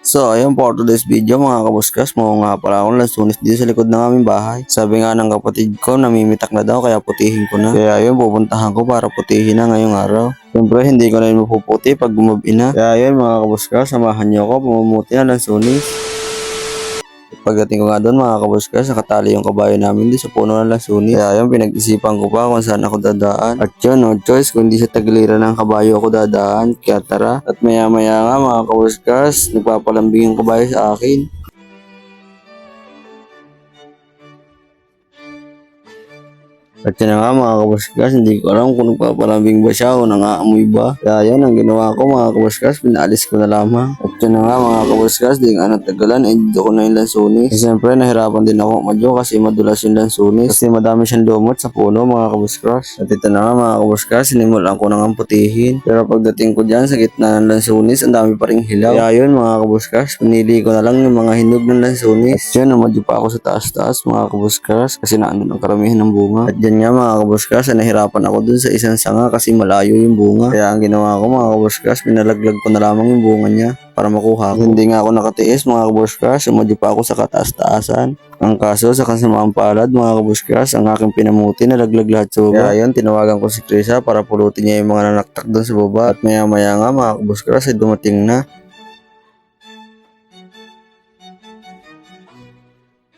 So, ayun for today's video mga kabuskas, mo nga pala akong lansunis dito sa likod ng aming bahay. Sabi nga ng kapatid ko, namimitak na daw kaya putihin ko na. Kaya ayun, pupuntahan ko para putihin na ngayong araw. Siyempre, hindi ko na yun mapuputi pag gumabi na. Kaya ayun mga kabuskas, samahan niyo ako pumumuti ng lansunis. Pagdating ko nga doon mga kabuskas, nakatali yung kabayo namin doon sa puno ng lansunis. Kaya ayun, pinag-isipan ko pa kung saan ako dadaan. At yun, no choice, kundi sa tagiliran ng kabayo ako dadaan. Kaya tara. At maya maya nga mga kabuskas, nagpapalambing yung kabayo sa akin. At yun na nga mga kabuskas, hindi ko alam kung nagpapalambing ba siya o nangaamoy ba. Kaya yan ang ginawa ko mga kabuskas, pinaalis ko na lamang. At yun na nga mga kabuskas, di nga natagalan, dito ko na yung lansunis. At siyempre nahirapan din ako madyo kasi madulas yung lansunis. Kasi madami siyang lumot sa puno mga kabuskas. At ito na nga mga kabuskas, sinimulan ko nang putihin. Pero pagdating ko dyan sa gitna ng lansunis, ang dami pa ring hilaw. Kaya yun mga kabuskas, pinili ko na lang yung mga hinog ng lansunis. At yun, namadyo pa ako sa taas-taas mga kabuskas kasi naandun ang karamihan ng bunga. At dyan nga mga kabuskas, nahirapan ako dun sa isang sanga kasi malayo yung bunga. Kaya ang ginawa ko mga kabuskas, pinalaglag ko na lamang yung bunga niya para makuha ko. Hindi nga ako nakatiis mga kabuskas, sumadyo pa ako sa kataas-taasan. Ang kaso sa kasamaang palad mga kabuskas, ang aking pinamuti nalaglag lahat sa baba. Kaya yun, tinawagan ko si Krisa para pulutin niya yung mga nanaktak dun sa baba. At maya maya nga mga kabuskas ay dumating na.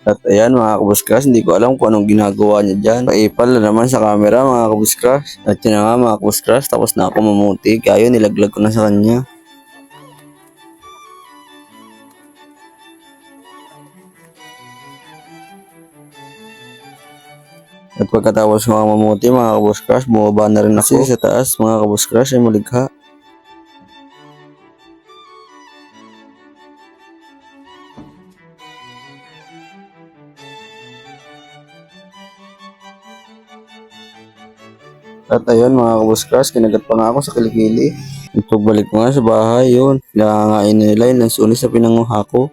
At ayan mga kabuskas, hindi ko alam kung anong ginagawa niya dyan. Paipal na naman sa camera mga kabuskas. At yun na nga mga kabuskas, tapos na ako mamuti. Kaya yun, nilaglag ko na sa kanya. At pagkatapos mga mamuti mga kabuskas, bumaba na rin ako sa taas mga kabuskas ay maligha. At ayun mga kabuskas, kinagat pa nga ako sa kilikili. At pagbalik ko nga sa bahay yun, nangangain nila yung lansunis sa pinanguha ko.